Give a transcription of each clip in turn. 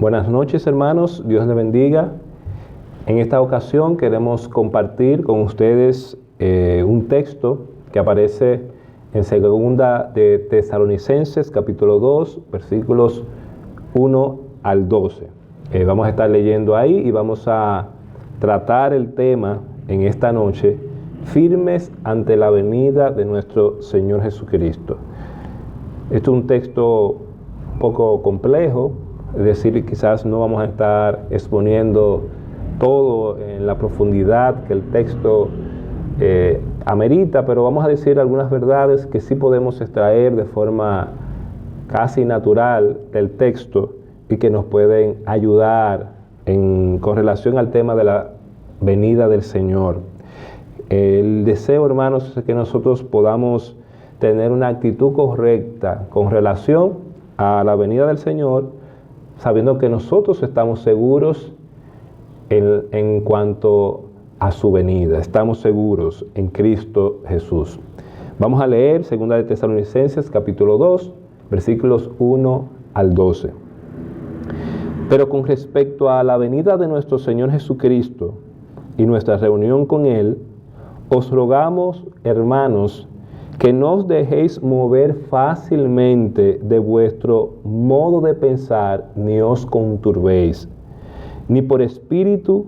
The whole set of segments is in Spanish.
Buenas noches, hermanos, Dios les bendiga. En esta ocasión queremos compartir con ustedes un texto que aparece en segunda de Tesalonicenses, capítulo 2, versículos 1 al 12. Vamos a estar leyendo ahí y vamos a tratar el tema en esta noche, firmes ante la venida de nuestro Señor Jesucristo. Este es un texto un poco complejo, es decir, quizás no vamos a estar exponiendo todo en la profundidad que el texto amerita, pero vamos a decir algunas verdades que sí podemos extraer de forma casi natural del texto y que nos pueden ayudar con relación al tema de la venida del Señor. El deseo, hermanos, es que nosotros podamos tener una actitud correcta con relación a la venida del Señor, sabiendo que nosotros estamos seguros en cuanto a su venida. Estamos seguros en Cristo Jesús. Vamos a leer 2 de Tesalonicenses, capítulo 2, versículos 1 al 12. Pero con respecto a la venida de nuestro Señor Jesucristo y nuestra reunión con Él, os rogamos, hermanos, que no os dejéis mover fácilmente de vuestro modo de pensar, ni os conturbéis, ni por espíritu,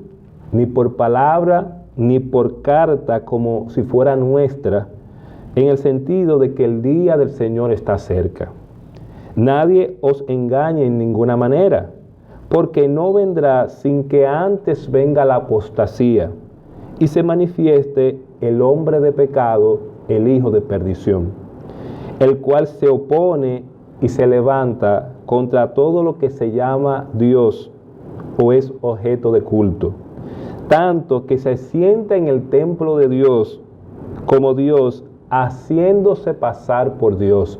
ni por palabra, ni por carta como si fuera nuestra, en el sentido de que el día del Señor está cerca. Nadie os engañe en ninguna manera, porque no vendrá sin que antes venga la apostasía y se manifieste el hombre de pecado, el hijo de perdición, el cual se opone y se levanta contra todo lo que se llama Dios o es objeto de culto, tanto que se sienta en el templo de Dios como Dios, haciéndose pasar por Dios.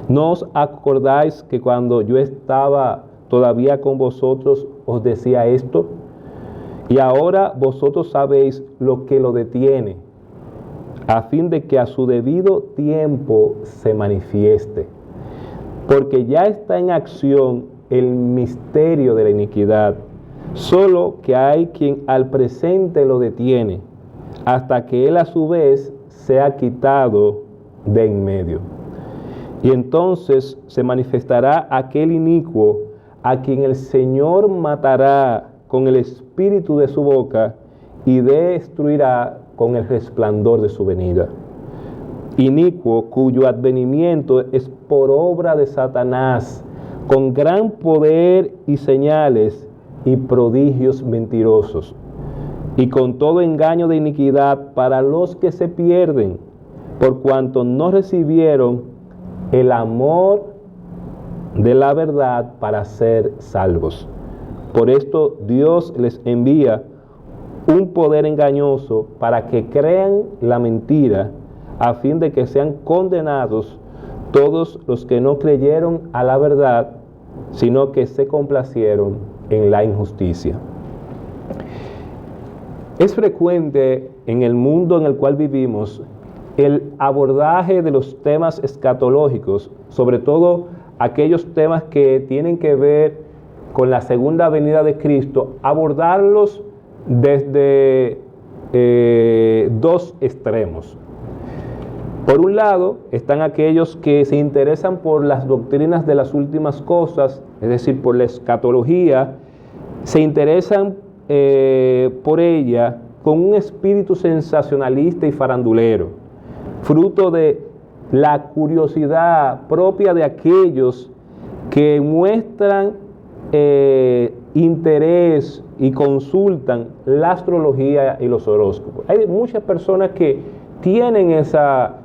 ¿No os acordáis que cuando yo estaba todavía con vosotros os decía esto? Y ahora vosotros sabéis lo que lo detiene, a fin de que a su debido tiempo se manifieste. Porque ya está en acción el misterio de la iniquidad, solo que hay quien al presente lo detiene, hasta que él a su vez sea quitado de en medio. Y entonces se manifestará aquel inicuo a quien el Señor matará con el espíritu de su boca y destruirá con el resplandor de su venida. Inicuo, cuyo advenimiento es por obra de Satanás, con gran poder y señales y prodigios mentirosos, y con todo engaño de iniquidad para los que se pierden, por cuanto no recibieron el amor de la verdad para ser salvos. Por esto Dios les envía un poder engañoso para que crean la mentira, a fin de que sean condenados todos los que no creyeron a la verdad, sino que se complacieron en la injusticia. Es frecuente en el mundo en el cual vivimos el abordaje de los temas escatológicos, sobre todo aquellos temas que tienen que ver con la segunda venida de Cristo, abordarlos desde dos extremos. Por un lado están aquellos que se interesan por las doctrinas de las últimas cosas, es decir, por la escatología, se interesan por ella con un espíritu sensacionalista y farandulero, fruto de la curiosidad propia de aquellos que muestran interés y consultan la astrología y los horóscopos. Hay muchas personas que tienen esa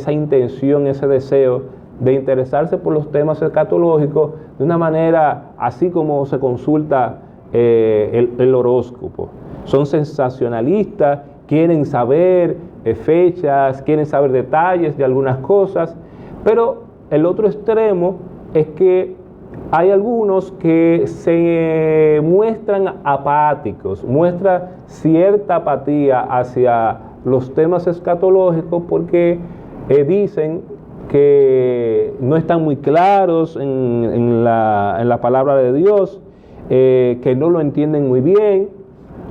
intención, ese deseo de interesarse por los temas escatológicos de una manera así como se consulta el horóscopo. Son sensacionalistas, quieren saber fechas, quieren saber detalles de algunas cosas, pero el otro extremo es que hay algunos que se muestran apáticos, muestran cierta apatía hacia los temas escatológicos porque dicen que no están muy claros en la palabra de Dios, que no lo entienden muy bien,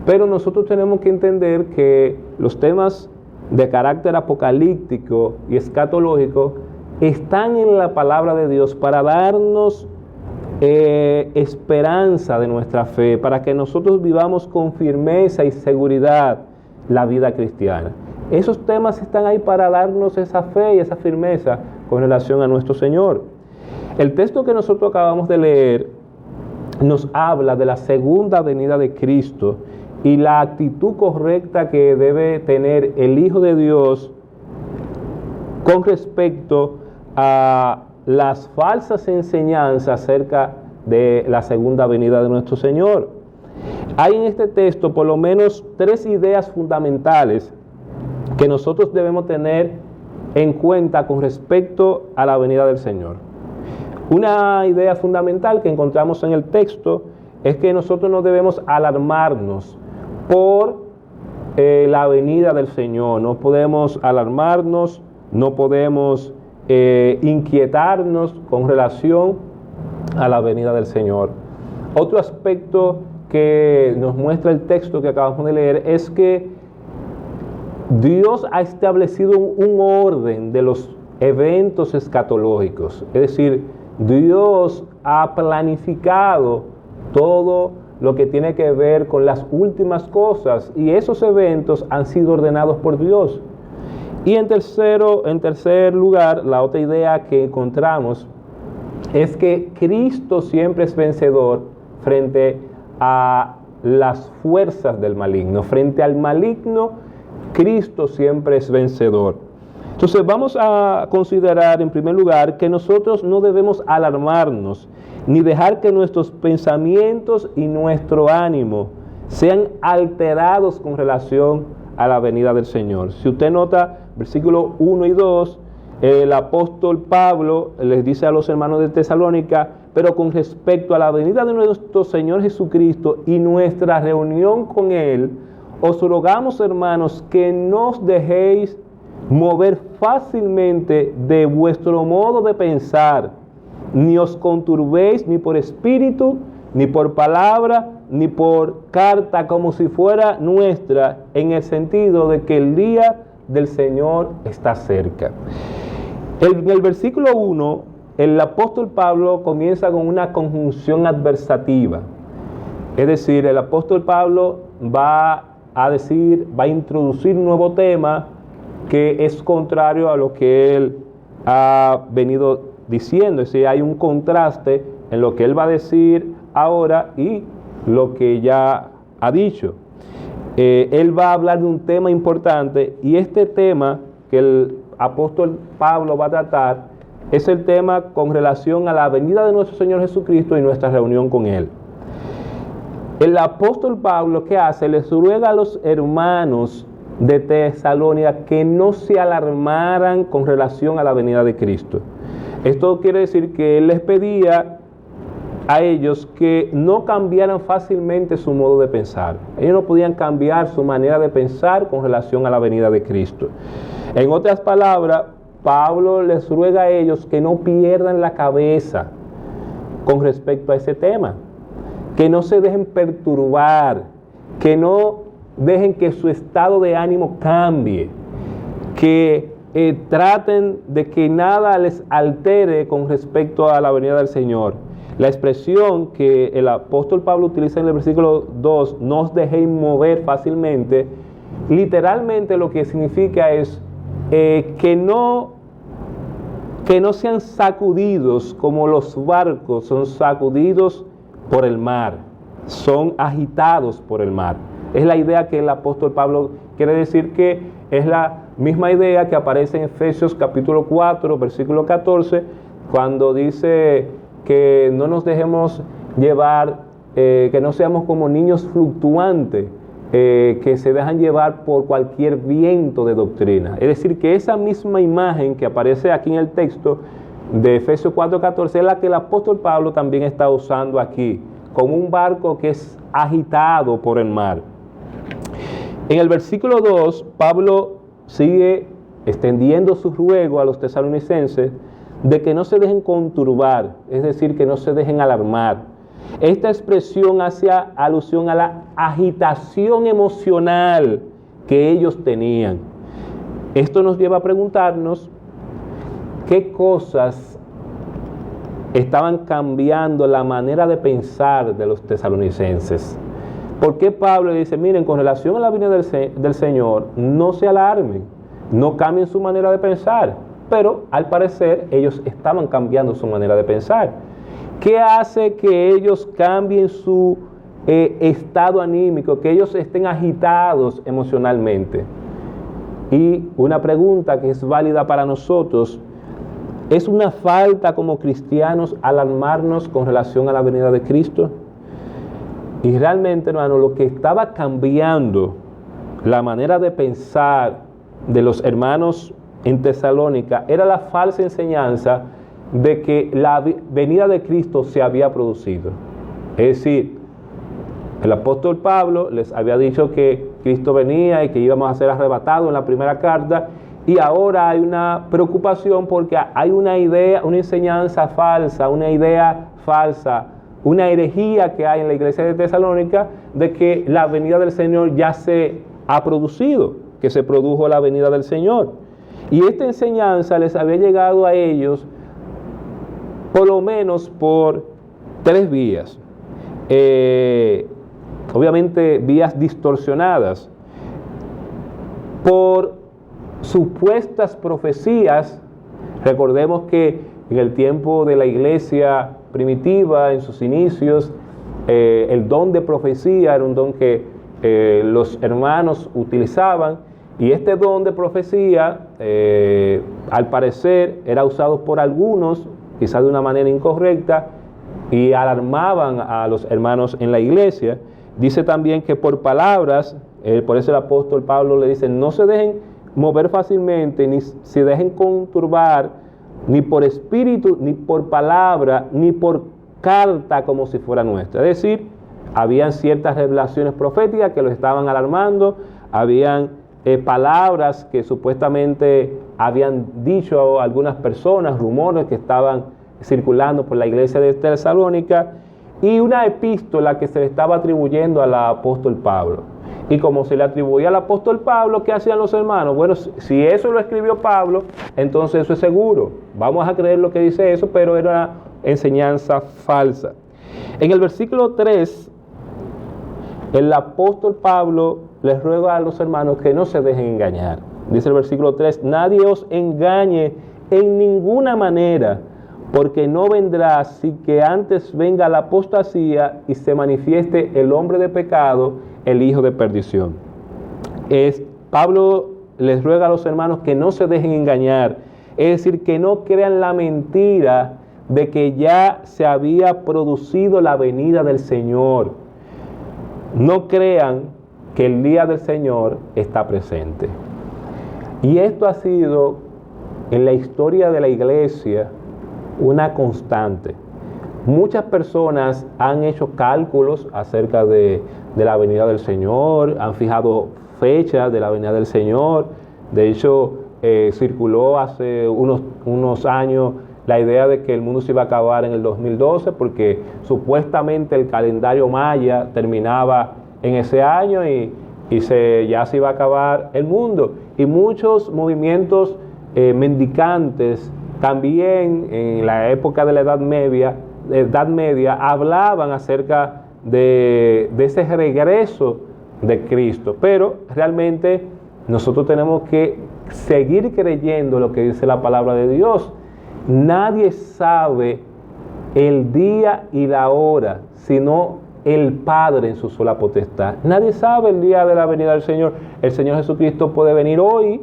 pero nosotros tenemos que entender que los temas de carácter apocalíptico y escatológico están en la palabra de Dios para darnos esperanza de nuestra fe, para que nosotros vivamos con firmeza y seguridad la vida cristiana. Esos temas están ahí para darnos esa fe y esa firmeza con relación a nuestro Señor. El texto que nosotros acabamos de leer nos habla de la segunda venida de Cristo y la actitud correcta que debe tener el Hijo de Dios con respecto a las falsas enseñanzas acerca de la segunda venida de nuestro Señor. Hay en este texto por lo menos 3 ideas fundamentales que nosotros debemos tener en cuenta con respecto a la venida del Señor. Una idea fundamental que encontramos en el texto es que nosotros no debemos alarmarnos por la venida del Señor. No podemos alarmarnos, no podemos inquietarnos con relación a la venida del Señor. Otro aspecto que nos muestra el texto que acabamos de leer es que Dios ha establecido un orden de los eventos escatológicos. Es decir, Dios ha planificado todo lo que tiene que ver con las últimas cosas, y esos eventos han sido ordenados por Dios. Y en tercer lugar, la otra idea que encontramos es que Cristo siempre es vencedor frente a las fuerzas del maligno. Frente al maligno, Cristo siempre es vencedor. Entonces vamos a considerar en primer lugar que nosotros no debemos alarmarnos ni dejar que nuestros pensamientos y nuestro ánimo sean alterados con relación a la venida del Señor. Si usted nota, versículos 1 y 2, el apóstol Pablo les dice a los hermanos de Tesalónica: pero con respecto a la venida de nuestro Señor Jesucristo y nuestra reunión con Él, os rogamos, hermanos, que no os dejéis mover fácilmente de vuestro modo de pensar, ni os conturbéis ni por espíritu, ni por palabra, ni por carta, como si fuera nuestra, en el sentido de que el día del Señor está cerca. En el versículo 1, el apóstol Pablo comienza con una conjunción adversativa. Es decir, el apóstol Pablo va a introducir un nuevo tema que es contrario a lo que él ha venido diciendo. Es decir, hay un contraste en lo que él va a decir ahora y lo que ya ha dicho. Él va a hablar de un tema importante, y este tema que el apóstol Pablo va a tratar es el tema con relación a la venida de nuestro Señor Jesucristo y nuestra reunión con Él. El apóstol Pablo, ¿qué hace? Les ruega a los hermanos de Tesalónica que no se alarmaran con relación a la venida de Cristo. Esto quiere decir que él les pedía a ellos que no cambiaran fácilmente su modo de pensar. Ellos no podían cambiar su manera de pensar con relación a la venida de Cristo. En otras palabras, Pablo les ruega a ellos que no pierdan la cabeza con respecto a ese tema, que no se dejen perturbar, que no dejen que su estado de ánimo cambie, que traten de que nada les altere con respecto a la venida del Señor. La expresión que el apóstol Pablo utiliza en el versículo 2, no os dejéis mover fácilmente, literalmente lo que significa es que no sean sacudidos como los barcos son sacudidos por el mar, son agitados por el mar. Es la idea que el apóstol Pablo quiere decir, que es la misma idea que aparece en Efesios capítulo 4, versículo 14, cuando dice que no nos dejemos llevar, que no seamos como niños fluctuantes, que se dejan llevar por cualquier viento de doctrina. Es decir, que esa misma imagen que aparece aquí en el texto de Efesios 4:14 es la que el apóstol Pablo también está usando aquí, como un barco que es agitado por el mar. En el versículo 2, Pablo sigue extendiendo su ruego a los tesalonicenses de que no se dejen conturbar, es decir, que no se dejen alarmar. Esta expresión hace alusión a la agitación emocional que ellos tenían. Esto nos lleva a preguntarnos qué cosas estaban cambiando la manera de pensar de los tesalonicenses. ¿Por qué Pablo dice, miren, con relación a la venida del Señor, no se alarmen, no cambien su manera de pensar? Pero al parecer ellos estaban cambiando su manera de pensar. ¿Qué hace que ellos cambien su estado anímico, que ellos estén agitados emocionalmente? Y una pregunta que es válida para nosotros, ¿es una falta como cristianos alarmarnos con relación a la venida de Cristo? Y realmente, hermano, lo que estaba cambiando la manera de pensar de los hermanos en Tesalónica era la falsa enseñanza de que la venida de Cristo se había producido. Es decir, el apóstol Pablo les había dicho que Cristo venía y que íbamos a ser arrebatados en la primera carta, y ahora hay una preocupación porque hay una idea, una enseñanza falsa, una idea falsa, una herejía que hay en la iglesia de Tesalónica de que la venida del Señor ya se ha producido, que se produjo la venida del Señor. Y esta enseñanza les había llegado a ellos por lo menos por 3 vías. Obviamente vías distorsionadas por supuestas profecías. Recordemos que en el tiempo de la iglesia primitiva, en sus inicios, el don de profecía era un don que los hermanos utilizaban, y este don de profecía, al parecer, era usado por algunos, quizás de una manera incorrecta, y alarmaban a los hermanos en la iglesia. Dice también que por palabras, por eso el apóstol Pablo le dice, no se dejen mover fácilmente, ni se dejen conturbar, ni por espíritu, ni por palabra, ni por carta como si fuera nuestra. Es decir, habían ciertas revelaciones proféticas que los estaban alarmando, habían palabras que supuestamente habían dicho algunas personas, rumores que estaban circulando por la iglesia de Tesalónica, y una epístola que se le estaba atribuyendo al apóstol Pablo. Y como se le atribuía al apóstol Pablo, ¿qué hacían los hermanos? Bueno, si eso lo escribió Pablo, entonces eso es seguro. Vamos a creer lo que dice eso, pero era una enseñanza falsa. En el versículo 3, el apóstol Pablo les ruega a los hermanos que no se dejen engañar. Dice el versículo 3, nadie os engañe en ninguna manera, porque no vendrá sin que antes venga la apostasía y se manifieste el hombre de pecado, el hijo de perdición. Pablo les ruega a los hermanos que no se dejen engañar, es decir, que no crean la mentira de que ya se había producido la venida del Señor. No crean que el día del Señor está presente. Y esto ha sido en la historia de la iglesia una constante. Muchas personas han hecho cálculos acerca de la venida del Señor, han fijado fechas de la venida del Señor. De hecho, circuló hace unos años la idea de que el mundo se iba a acabar en el 2012 porque supuestamente el calendario maya terminaba en ese año y ya se iba a acabar el mundo. Y muchos movimientos mendicantes también en la época de la Edad Media hablaban acerca de ese regreso de Cristo. Pero realmente nosotros tenemos que seguir creyendo lo que dice la palabra de Dios. Nadie sabe el día y la hora, sino el Padre en su sola potestad. Nadie sabe el día de la venida del Señor. El Señor Jesucristo puede venir hoy,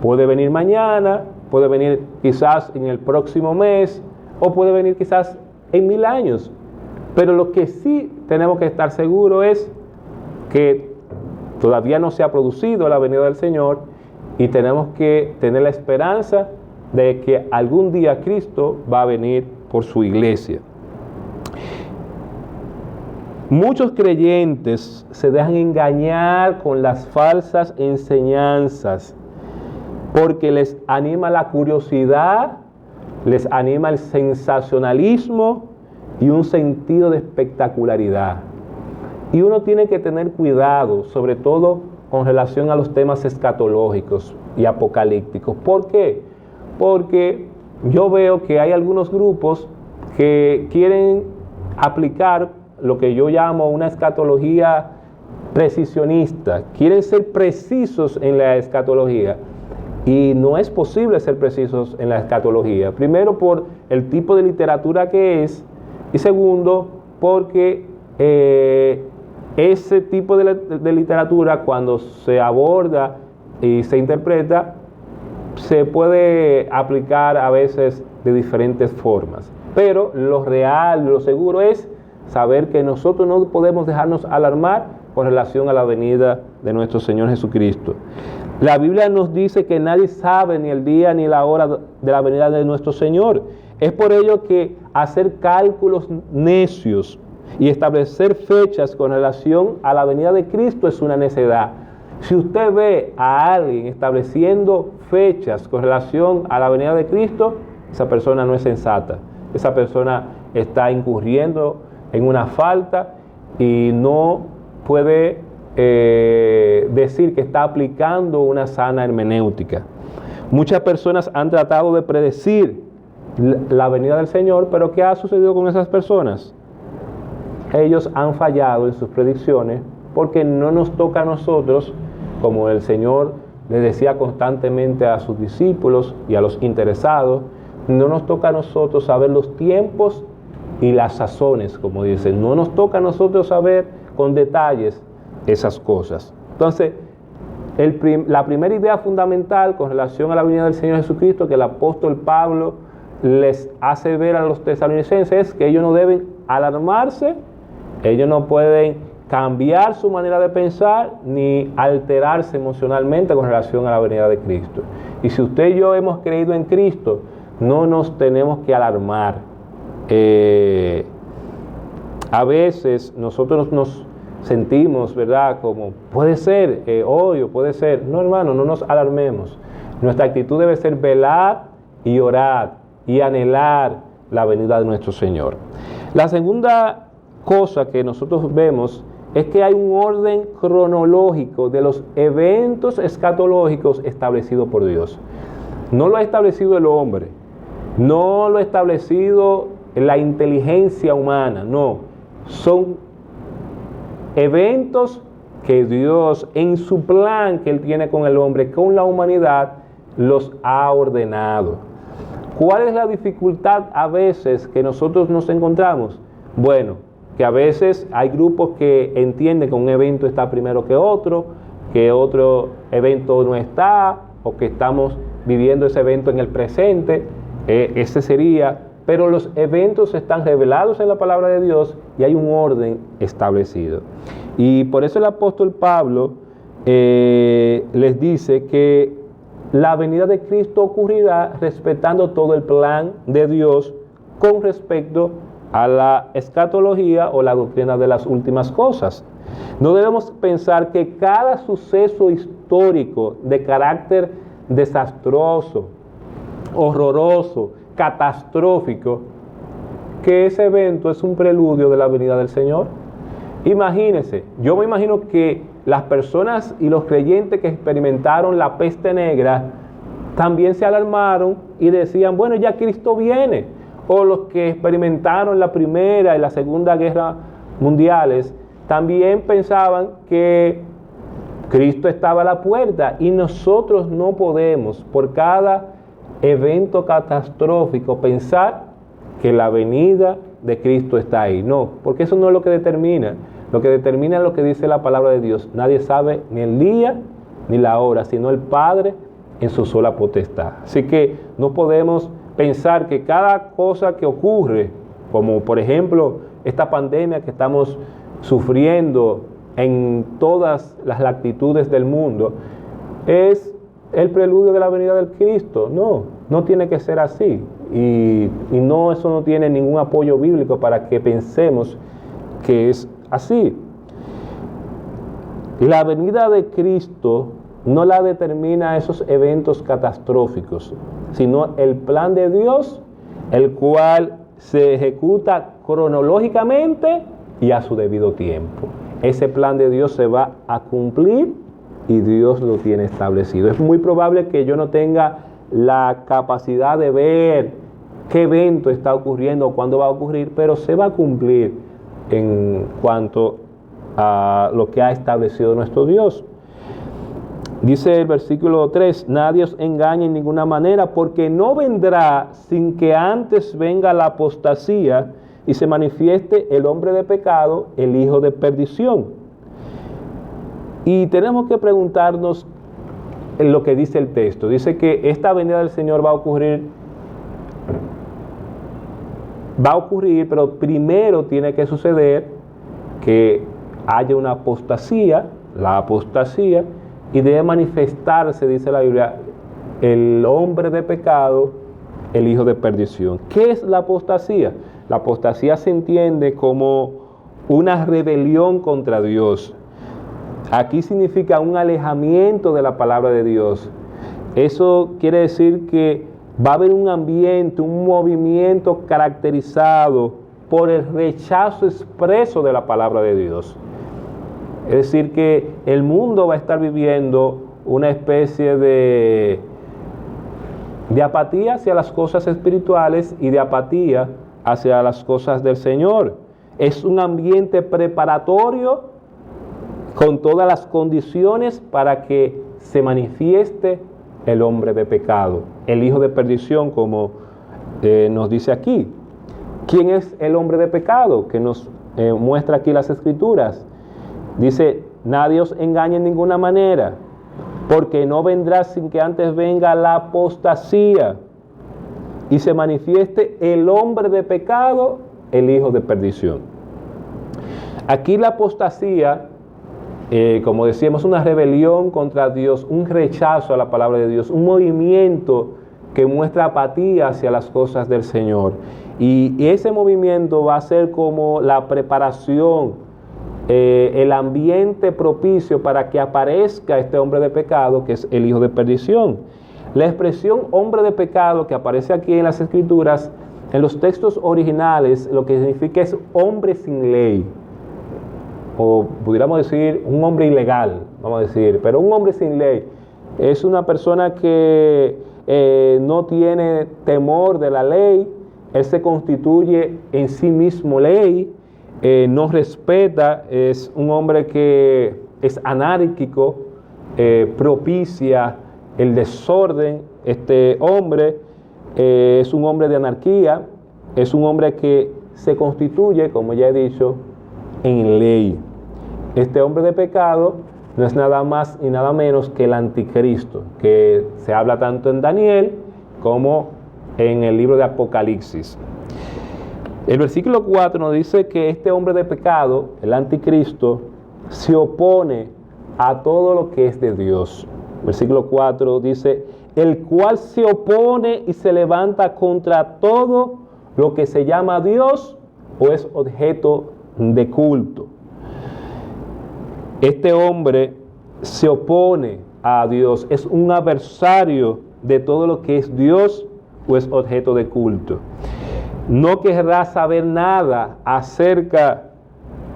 puede venir mañana, puede venir quizás en el próximo mes, o puede venir quizás en 1000 años. Pero lo que sí tenemos que estar seguros es que todavía no se ha producido la venida del Señor, y tenemos que tener la esperanza de que algún día Cristo va a venir por su iglesia. Muchos creyentes se dejan engañar con las falsas enseñanzas porque les anima la curiosidad, les anima el sensacionalismo y un sentido de espectacularidad. Y uno tiene que tener cuidado, sobre todo con relación a los temas escatológicos y apocalípticos. ¿Por qué? Porque yo veo que hay algunos grupos que quieren aplicar lo que yo llamo una escatología precisionista. Quieren ser precisos en la escatología. Y no es posible ser precisos en la escatología. Primero, por el tipo de literatura que es. Y segundo, porque ese tipo de literatura, cuando se aborda y se interpreta, se puede aplicar a veces de diferentes formas. Pero lo real, lo seguro es saber que nosotros no podemos dejarnos alarmar con relación a la venida de nuestro Señor Jesucristo. La Biblia nos dice que nadie sabe ni el día ni la hora de la venida de nuestro Señor. Es por ello que hacer cálculos necios y establecer fechas con relación a la venida de Cristo es una necedad. Si usted ve a alguien estableciendo fechas con relación a la venida de Cristo, esa persona no es sensata. Esa persona está incurriendo en una falta y no puede decir que está aplicando una sana hermenéutica. Muchas personas han tratado de predecir la venida del Señor, pero ¿qué ha sucedido con esas personas? Ellos han fallado en sus predicciones porque no nos toca a nosotros, como el Señor le decía constantemente a sus discípulos y a los interesados, no nos toca a nosotros saber los tiempos y las sazones, como dicen. No nos toca a nosotros saber con detalles esas cosas. Entonces, la primera idea fundamental con relación a la venida del Señor Jesucristo que el apóstol Pablo les hace ver a los tesalonicenses es que ellos no deben alarmarse, ellos no pueden cambiar su manera de pensar ni alterarse emocionalmente con relación a la venida de Cristo. Y si usted y yo hemos creído en Cristo, no nos tenemos que alarmar. A veces nosotros nos sentimos, ¿verdad? Como puede ser hoy o puede ser. No, hermano, no nos alarmemos. Nuestra actitud debe ser velar y orar y anhelar la venida de nuestro Señor. La segunda cosa que nosotros vemos es que hay un orden cronológico de los eventos escatológicos establecido por Dios. No lo ha establecido el hombre, no lo ha establecido la inteligencia humana, no. Son eventos que Dios, en su plan que Él tiene con el hombre, con la humanidad, los ha ordenado. ¿Cuál es la dificultad a veces que nosotros nos encontramos? Bueno, que a veces hay grupos que entienden que un evento está primero que otro evento no está, o que estamos viviendo ese evento en el presente, pero los eventos están revelados en la palabra de Dios y hay un orden establecido. Y por eso el apóstol Pablo les dice que la venida de Cristo ocurrirá respetando todo el plan de Dios con respecto a la escatología o la doctrina de las últimas cosas. No debemos pensar que cada suceso histórico de carácter desastroso, horroroso, catastrófico, que ese evento es un preludio de la venida del Señor. Imagínense, yo me imagino que las personas y los creyentes que experimentaron la peste negra también se alarmaron y decían, bueno, ya Cristo viene. O los que experimentaron la Primera y la Segunda Guerra mundiales también pensaban que Cristo estaba a la puerta, y nosotros no podemos por cada evento catastrófico pensar que la venida de Cristo está ahí. No, porque eso no es lo que determina. Lo que determina es lo que dice la palabra de Dios. Nadie sabe ni el día ni la hora, sino el Padre en su sola potestad. Así que no podemos pensar que cada cosa que ocurre, como por ejemplo esta pandemia que estamos sufriendo en todas las latitudes del mundo, es el preludio de la venida del Cristo. No tiene que ser así. Y no, eso no tiene ningún apoyo bíblico para que pensemos que es así. La venida de Cristo no la determina esos eventos catastróficos, sino el plan de Dios, el cual se ejecuta cronológicamente y a su debido tiempo. Ese plan de Dios se va a cumplir y Dios lo tiene establecido. Es muy probable que yo no tenga la capacidad de ver qué evento está ocurriendo o cuándo va a ocurrir, pero se va a cumplir en cuanto a lo que ha establecido nuestro Dios. Dice el versículo 3, nadie os engañe en ninguna manera, porque no vendrá sin que antes venga la apostasía y se manifieste el hombre de pecado, el hijo de perdición. Y tenemos que preguntarnos en lo que dice el texto. Dice que esta venida del Señor va a ocurrir, pero primero tiene que suceder que haya una apostasía, la apostasía, y debe manifestarse, dice la Biblia, el hombre de pecado, el hijo de perdición. ¿Qué es la apostasía? La apostasía se entiende como una rebelión contra Dios. Aquí significa un alejamiento de la palabra de Dios. Eso quiere decir que va a haber un ambiente, un movimiento caracterizado por el rechazo expreso de la palabra de Dios. Es decir, que el mundo va a estar viviendo una especie de apatía hacia las cosas espirituales y de apatía hacia las cosas del Señor. Es un ambiente preparatorio con todas las condiciones para que se manifieste el hombre de pecado, el hijo de perdición, como nos dice aquí. ¿Quién es el hombre de pecado? Que nos muestra aquí las Escrituras. Dice, nadie os engañe en ninguna manera, porque no vendrá sin que antes venga la apostasía y se manifieste el hombre de pecado, el hijo de perdición. Aquí la apostasía, como decíamos, una rebelión contra Dios, un rechazo a la palabra de Dios, un movimiento que muestra apatía hacia las cosas del Señor. Y ese movimiento va a ser como la preparación, el ambiente propicio para que aparezca este hombre de pecado, que es el hijo de perdición. La expresión hombre de pecado que aparece aquí en las Escrituras, en los textos originales, lo que significa es hombre sin ley, o pudiéramos decir un hombre ilegal, vamos a decir, pero un hombre sin ley es una persona que no tiene temor de la ley, él se constituye en sí mismo ley, no respeta, es un hombre que es anárquico, propicia el desorden. Este hombre es un hombre de anarquía, es un hombre que se constituye, como ya he dicho, en ley. Este hombre de pecado no es nada más y nada menos que el anticristo, que se habla tanto en Daniel como en el libro de Apocalipsis. El versículo 4 nos dice que este hombre de pecado, el anticristo, se opone a todo lo que es de Dios. Versículo 4 dice, el cual se opone y se levanta contra todo lo que se llama Dios o es objeto de culto. Este hombre se opone a Dios, es un adversario de todo lo que es Dios o es objeto de culto. No querrá saber nada acerca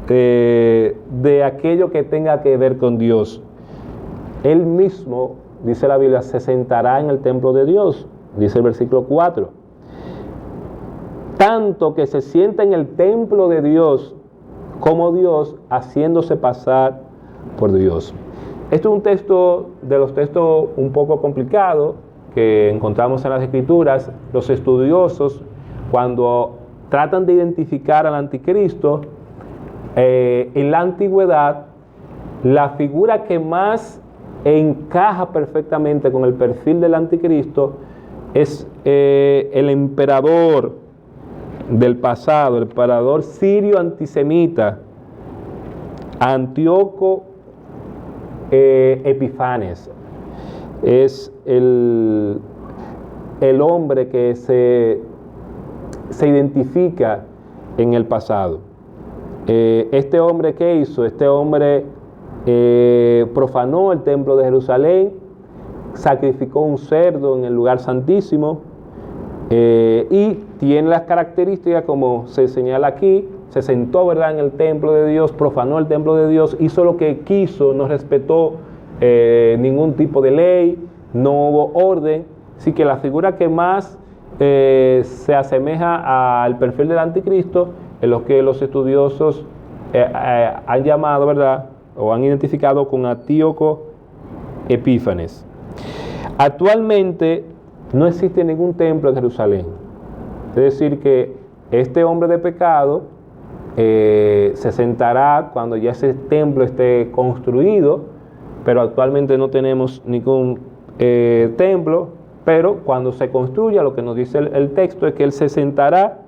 de aquello que tenga que ver con Dios. Él mismo, dice la Biblia, se sentará en el templo de Dios, dice el versículo 4. Tanto que se sienta en el templo de Dios como Dios, haciéndose pasar por Dios. Esto es un texto de los textos un poco complicados que encontramos en las Escrituras. Los estudiosos, cuando tratan de identificar al anticristo, en la antigüedad, la figura que más encaja perfectamente con el perfil del anticristo es el emperador del pasado, el emperador sirio antisemita, Antíoco Epifanes. Es el hombre que se identifica en el pasado. Este hombre, ¿qué hizo? Este hombre profanó el templo de Jerusalén, sacrificó un cerdo en el lugar santísimo, y tiene las características como se señala aquí. Se sentó, ¿verdad?, en el templo de Dios, profanó el templo de Dios, hizo lo que quiso, no respetó ningún tipo de ley, no hubo orden. Así que la figura que más se asemeja al perfil del anticristo es lo que los estudiosos han llamado, ¿verdad?, o han identificado con Antíoco Epífanes. Actualmente no existe ningún templo en Jerusalén. Es decir, que este hombre de pecado se sentará cuando ya ese templo esté construido, pero actualmente no tenemos ningún templo. Pero cuando se construya, lo que nos dice el texto es que él se sentará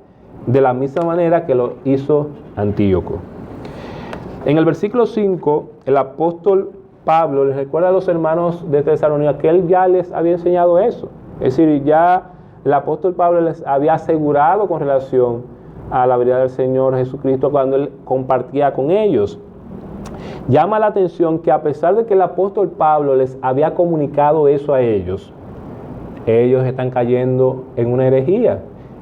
de la misma manera que lo hizo Antíoco. En el versículo 5, el apóstol Pablo les recuerda a los hermanos de Tesalónica que él ya les había enseñado eso. Es decir, ya el apóstol Pablo les había asegurado con relación a la venida del Señor Jesucristo cuando él compartía con ellos. Llama la atención que a pesar de que el apóstol Pablo les había comunicado eso a ellos están cayendo en una herejía.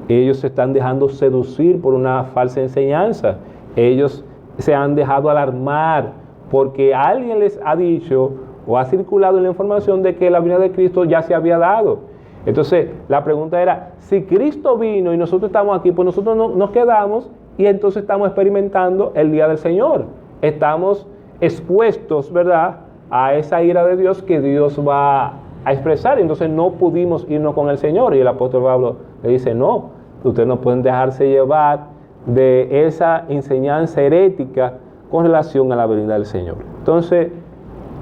Ellos se están dejando seducir por una falsa enseñanza. Ellos se han dejado alarmar porque alguien les ha dicho o ha circulado la información de que la venida de Cristo ya se había dado. Entonces, la pregunta era, si Cristo vino y nosotros estamos aquí, pues nosotros no, nos quedamos y entonces estamos experimentando el día del Señor. Estamos expuestos, ¿verdad?, a esa ira de Dios que Dios va a expresar. Entonces no pudimos irnos con el Señor. Y el apóstol Pablo le dice, no, ustedes no pueden dejarse llevar de esa enseñanza herética con relación a la venida del Señor. Entonces,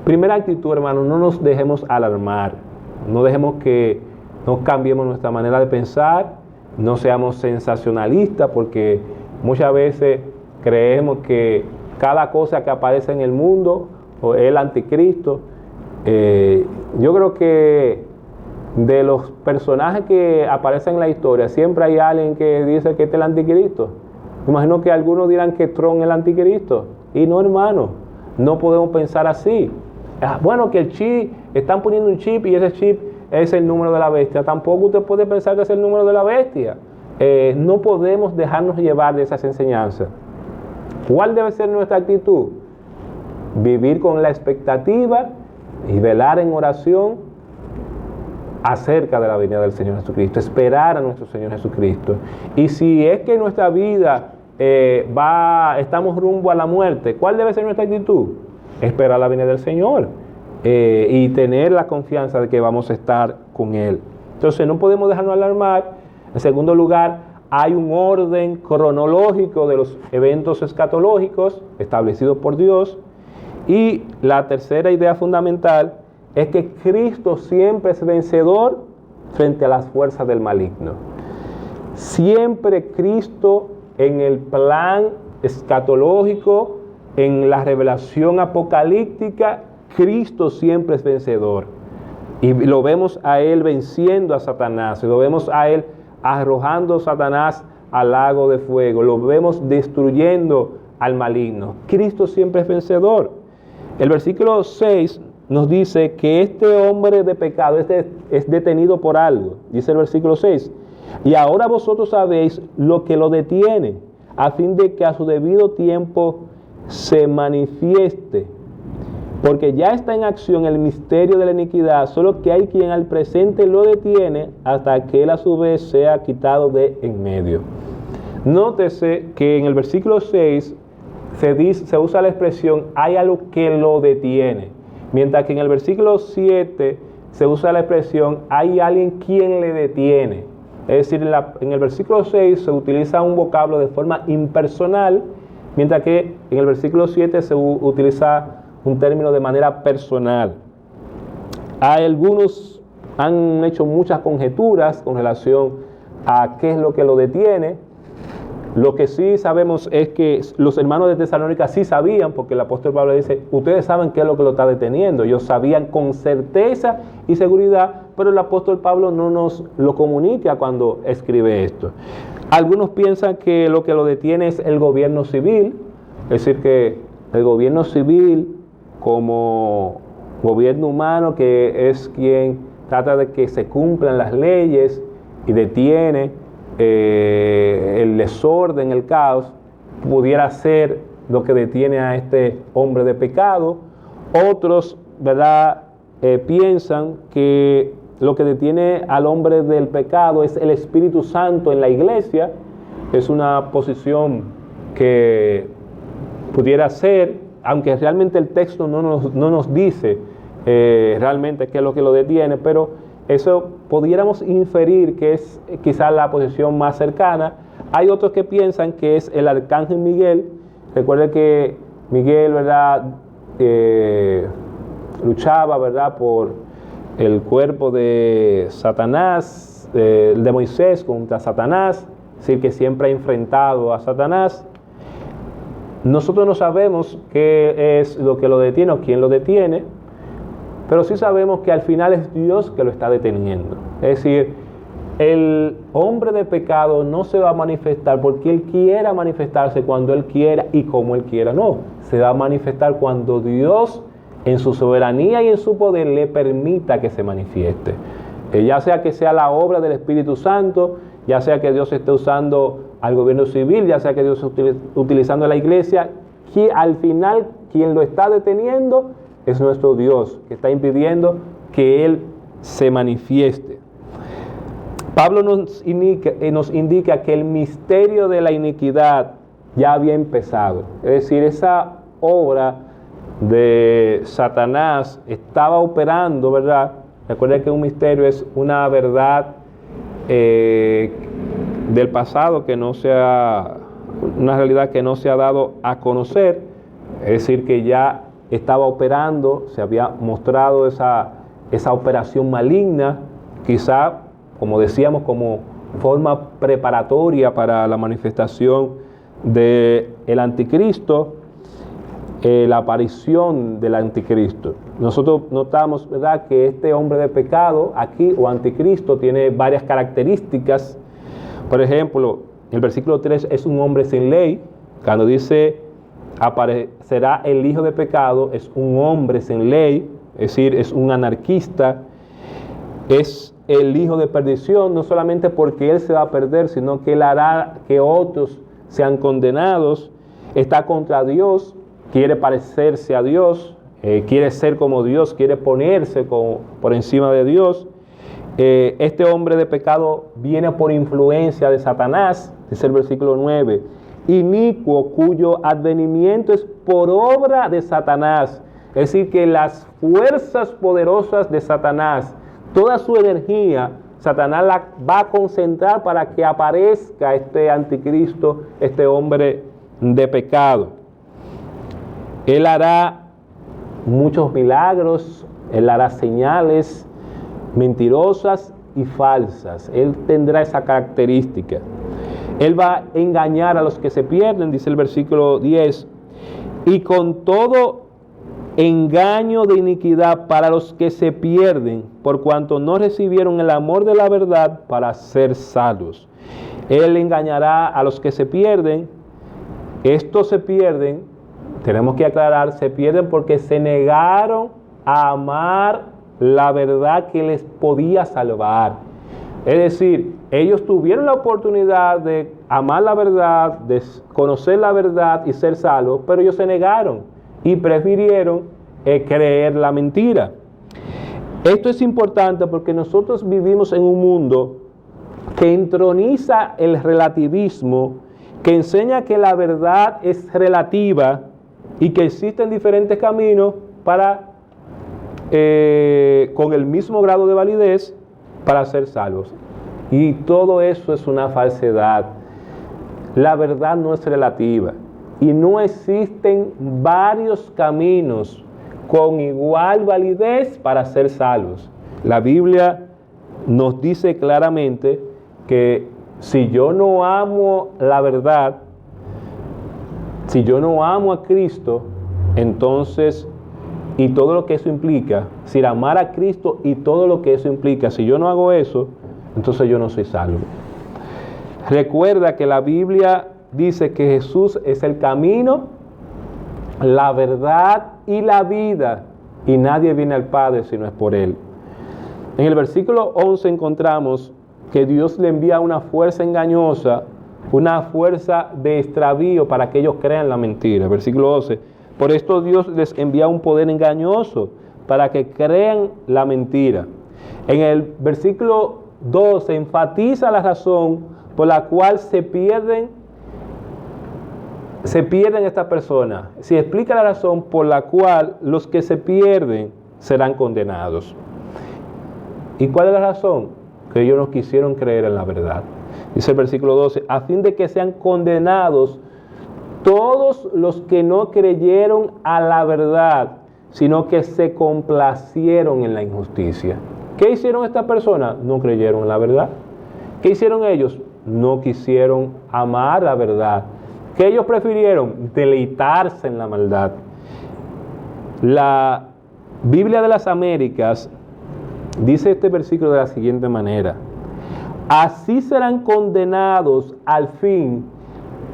primera actitud, hermano, no nos dejemos alarmar. No dejemos que no cambiemos nuestra manera de pensar, no seamos sensacionalistas, porque muchas veces creemos que cada cosa que aparece en el mundo es el anticristo. Yo creo que de los personajes que aparecen en la historia, siempre hay alguien que dice que este es el anticristo. Imagino que algunos dirán que Trump es el anticristo. Y no, hermano, no podemos pensar así. Bueno, que el chip, están poniendo un chip y ese chip es el número de la bestia. Tampoco usted puede pensar que es el número de la bestia. No podemos dejarnos llevar de esas enseñanzas. ¿Cuál debe ser nuestra actitud? Vivir con la expectativa y velar en oración acerca de la venida del Señor Jesucristo, esperar a nuestro Señor Jesucristo. Y si es que nuestra vida estamos rumbo a la muerte, ¿cuál debe ser nuestra actitud? Esperar la venida del Señor y tener la confianza de que vamos a estar con Él. Entonces no podemos dejarnos alarmar. En segundo lugar, hay un orden cronológico de los eventos escatológicos establecidos por Dios. Y la tercera idea fundamental es que Cristo siempre es vencedor frente a las fuerzas del maligno. Siempre Cristo, en el plan escatológico, en la revelación apocalíptica, Cristo siempre es vencedor. Y lo vemos a Él venciendo a Satanás, y lo vemos a Él arrojando a Satanás al lago de fuego, lo vemos destruyendo al maligno. Cristo siempre es vencedor. El versículo 6 nos dice que este hombre de pecado es detenido por algo. Dice el versículo 6, y ahora vosotros sabéis lo que lo detiene, a fin de que a su debido tiempo se manifieste. Porque ya está en acción el misterio de la iniquidad, solo que hay quien al presente lo detiene hasta que él a su vez sea quitado de en medio. Nótese que en el versículo 6 se usa la expresión hay algo que lo detiene, mientras que en el versículo 7 se usa la expresión hay alguien quien le detiene. Es decir, en el versículo 6 se utiliza un vocablo de forma impersonal, mientras que en el versículo 7 se utiliza un término de manera personal. Algunos han hecho muchas conjeturas con relación a qué es lo que lo detiene. Lo que sí sabemos es que los hermanos de Tesalónica sí sabían, porque el apóstol Pablo dice, ustedes saben qué es lo que lo está deteniendo. Ellos sabían con certeza y seguridad, pero el apóstol Pablo no nos lo comunica cuando escribe esto. Algunos piensan que lo detiene es el gobierno civil, es decir, que el gobierno civil como gobierno humano, que es quien trata de que se cumplan las leyes y detiene el desorden, el caos, pudiera ser lo que detiene a este hombre de pecado. Otros, ¿verdad?, piensan que lo que detiene al hombre del pecado es el Espíritu Santo en la iglesia. Es una posición que pudiera ser, aunque realmente el texto no nos dice realmente qué es lo que lo detiene, pero eso pudiéramos inferir que es quizás la posición más cercana. Hay otros que piensan que es el arcángel Miguel. Recuerde que Miguel, ¿verdad?, luchaba, ¿verdad?, por el cuerpo de Satanás, de Moisés contra Satanás, es decir, que siempre ha enfrentado a Satanás. Nosotros no sabemos qué es lo que lo detiene o quién lo detiene, pero sí sabemos que al final es Dios que lo está deteniendo. Es decir, el hombre de pecado no se va a manifestar porque él quiera manifestarse cuando él quiera y como él quiera. No, se va a manifestar cuando Dios, en su soberanía y en su poder, le permita que se manifieste. Ya sea que sea la obra del Espíritu Santo, ya sea que Dios esté usando al gobierno civil, ya sea que Dios esté utilizando a la iglesia, que al final quien lo está deteniendo es nuestro Dios, que está impidiendo que Él se manifieste. Pablo nos indica que el misterio de la iniquidad ya había empezado. Es decir, esa obra de Satanás estaba operando, ¿verdad? Recuerden que un misterio es una verdad del pasado que no una realidad que no se ha dado a conocer. Es decir, que ya estaba operando, se había mostrado esa operación maligna, quizá, como decíamos, como forma preparatoria para la manifestación del anticristo, la aparición del anticristo. Nosotros notamos, ¿verdad?, que este hombre de pecado aquí, o anticristo, tiene varias características. Por ejemplo, el versículo 3 es un hombre sin ley. Cuando dice aparecerá el hijo de pecado, es un hombre sin ley, es decir, es un anarquista, es el hijo de perdición, no solamente porque él se va a perder, sino que él hará que otros sean condenados. Está contra Dios, quiere parecerse a Dios, quiere ser como Dios, quiere ponerse por encima de Dios. Este hombre de pecado viene por influencia de Satanás, dice el versículo 9, inicuo, cuyo advenimiento es por obra de Satanás. Es decir, que las fuerzas poderosas de Satanás, toda su energía, Satanás la va a concentrar para que aparezca este anticristo, este hombre de pecado. Él hará muchos milagros, él hará señales mentirosas y falsas. Él tendrá esa característica. Él va a engañar a los que se pierden, dice el versículo 10, y con todo engaño de iniquidad para los que se pierden, por cuanto no recibieron el amor de la verdad para ser salvos. Él engañará a los que se pierden. Estos se pierden, tenemos que aclarar, se pierden porque se negaron a amar la verdad que les podía salvar. Es decir, ellos tuvieron la oportunidad de amar la verdad, de conocer la verdad y ser salvos, pero ellos se negaron y prefirieron creer la mentira. Esto es importante porque nosotros vivimos en un mundo que entroniza el relativismo, que enseña que la verdad es relativa y que existen diferentes caminos para, con el mismo grado de validez, para ser salvos. Y todo eso es una falsedad. La verdad no es relativa y no existen varios caminos con igual validez para ser salvos. La Biblia nos dice claramente que si yo no amo la verdad, si yo no amo a Cristo, entonces, y todo lo que eso implica, si amar a Cristo y todo lo que eso implica, si yo no hago eso, entonces yo no soy salvo. Recuerda que la Biblia dice que Jesús es el camino, la verdad y la vida, y nadie viene al Padre si no es por Él. En el versículo 11 encontramos que Dios le envía una fuerza engañosa, una fuerza de extravío para que ellos crean la mentira. Versículo 12. Por esto Dios les envía un poder engañoso para que crean la mentira. En el versículo 12 enfatiza la razón por la cual se pierden estas personas. Se explica la razón por la cual los que se pierden serán condenados. ¿Y cuál es la razón? Que ellos no quisieron creer en la verdad. Dice el versículo 12, a fin de que sean condenados todos los que no creyeron a la verdad, sino que se complacieron en la injusticia. ¿Qué hicieron estas personas? No creyeron en la verdad. ¿Qué hicieron ellos? No quisieron amar la verdad. ¿Qué ellos prefirieron? Deleitarse en la maldad. La Biblia de las Américas dice este versículo de la siguiente manera: así serán condenados al fin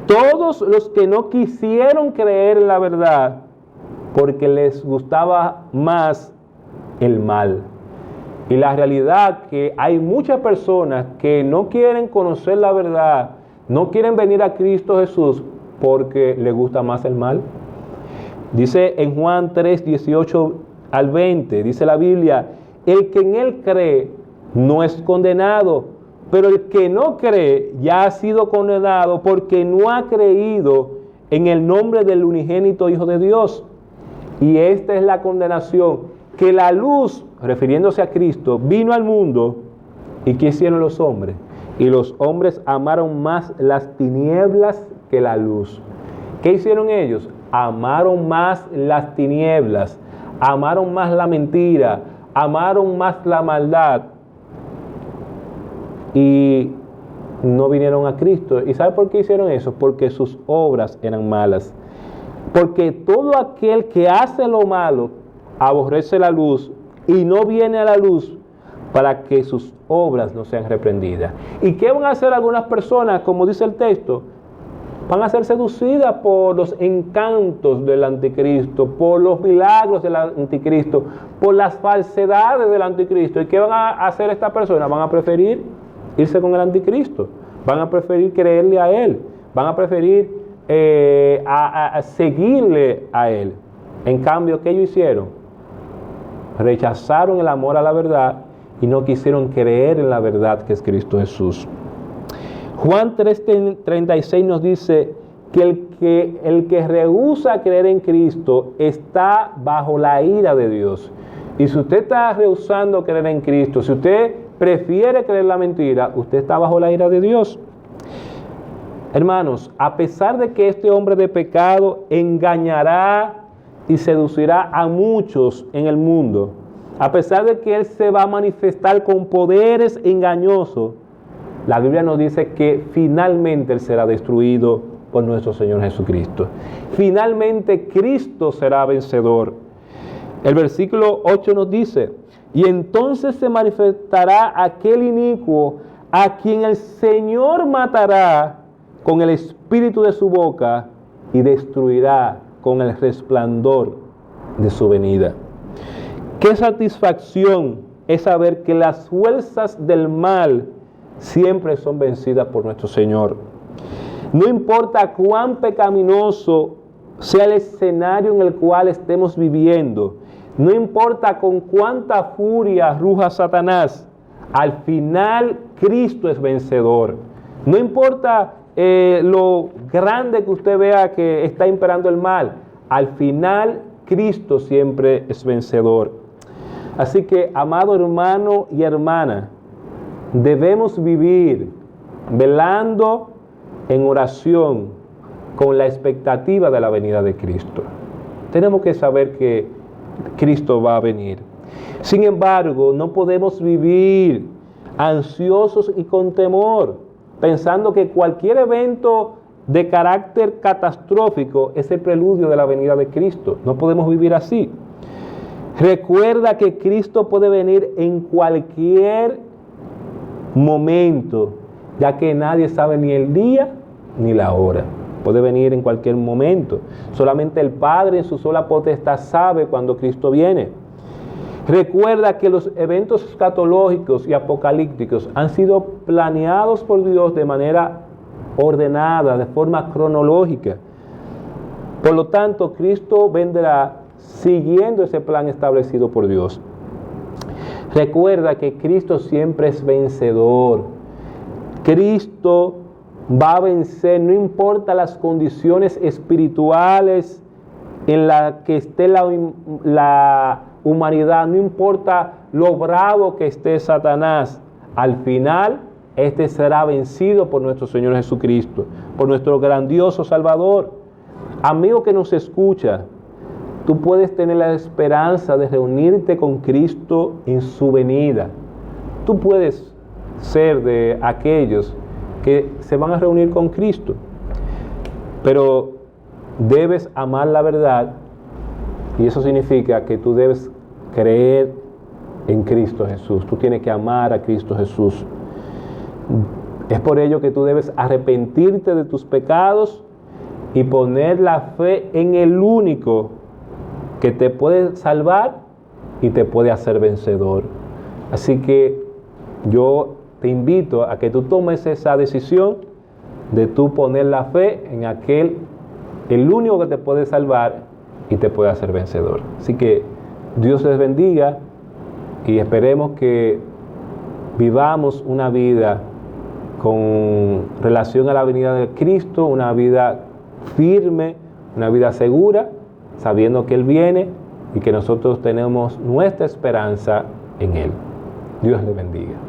todos los que no quisieron creer en la verdad, porque les gustaba más el mal. Y la realidad que hay muchas personas que no quieren conocer la verdad, no quieren venir a Cristo Jesús porque les gusta más el mal. Dice en Juan 3, 18 al 20, dice la Biblia, el que en Él cree no es condenado, pero el que no cree ya ha sido condenado porque no ha creído en el nombre del unigénito Hijo de Dios. Y esta es la condenación, que la luz, refiriéndose a Cristo, vino al mundo. ¿Y qué hicieron los hombres? Y los hombres amaron más las tinieblas que la luz. ¿Qué hicieron ellos? Amaron más las tinieblas, amaron más la mentira, amaron más la maldad y no vinieron a Cristo. ¿Y sabe por qué hicieron eso? Porque sus obras eran malas. Porque todo aquel que hace lo malo aborrece la luz y no viene a la luz para que sus obras no sean reprendidas. ¿Y qué van a hacer algunas personas? Como dice el texto, van a ser seducidas por los encantos del anticristo, por los milagros del anticristo, por las falsedades del anticristo. ¿Y qué van a hacer estas personas? Van a preferir irse con el anticristo, van a preferir creerle a él, van a preferir a seguirle a él. En cambio, ¿qué ellos hicieron? Rechazaron el amor a la verdad y no quisieron creer en la verdad que es Cristo Jesús. Juan 3:36 nos dice que el que rehúsa creer en Cristo está bajo la ira de Dios. Y si usted está rehusando creer en Cristo, si usted prefiere creer la mentira, usted está bajo la ira de Dios. Hermanos, a pesar de que este hombre de pecado engañará y seducirá a muchos en el mundo, a pesar de que él se va a manifestar con poderes engañosos, la Biblia nos dice que finalmente él será destruido por nuestro Señor Jesucristo. Finalmente Cristo será vencedor. El versículo 8 nos dice, y entonces se manifestará aquel inicuo a quien el Señor matará con el espíritu de su boca y destruirá con el resplandor de su venida. Qué satisfacción es saber que las fuerzas del mal siempre son vencidas por nuestro Señor. No importa cuán pecaminoso sea el escenario en el cual estemos viviendo, no importa con cuánta furia ruja Satanás, al final Cristo es vencedor. No importa lo grande que usted vea que está imperando el mal, al final Cristo siempre es vencedor. Así que, amado hermano y hermana, debemos vivir velando en oración con la expectativa de la venida de Cristo. Tenemos que saber que Cristo va a venir. Sin embargo, no podemos vivir ansiosos y con temor, pensando que cualquier evento de carácter catastrófico es el preludio de la venida de Cristo. No podemos vivir así. Recuerda que Cristo puede venir en cualquier momento, ya que nadie sabe ni el día ni la hora. puede venir en cualquier momento. Solamente el Padre en su sola potestad sabe cuándo Cristo viene. Recuerda que los eventos escatológicos y apocalípticos han sido planeados por Dios de manera ordenada, de forma cronológica. Por lo tanto, Cristo vendrá siguiendo ese plan establecido por Dios. Recuerda que Cristo siempre es vencedor. Cristo va a vencer, no importa las condiciones espirituales en las que esté la humanidad, no importa lo bravo que esté Satanás. Al final, este será vencido por nuestro Señor Jesucristo, por nuestro grandioso Salvador. Amigo que nos escucha, tú puedes tener la esperanza de reunirte con Cristo en su venida. Tú puedes ser de aquellos que se van a reunir con Cristo, pero debes amar la verdad, y eso significa que tú debes creer en Cristo Jesús. Tú tienes que amar a Cristo Jesús. Es por ello que tú debes arrepentirte de tus pecados y poner la fe en el único que te puede salvar y te puede hacer vencedor. Así que yo te invito a que tú tomes esa decisión de tú poner la fe en el único que te puede salvar y te puede hacer vencedor. Así que Dios les bendiga y esperemos que vivamos una vida con relación a la venida de Cristo, una vida firme, una vida segura, sabiendo que Él viene y que nosotros tenemos nuestra esperanza en Él. Dios les bendiga.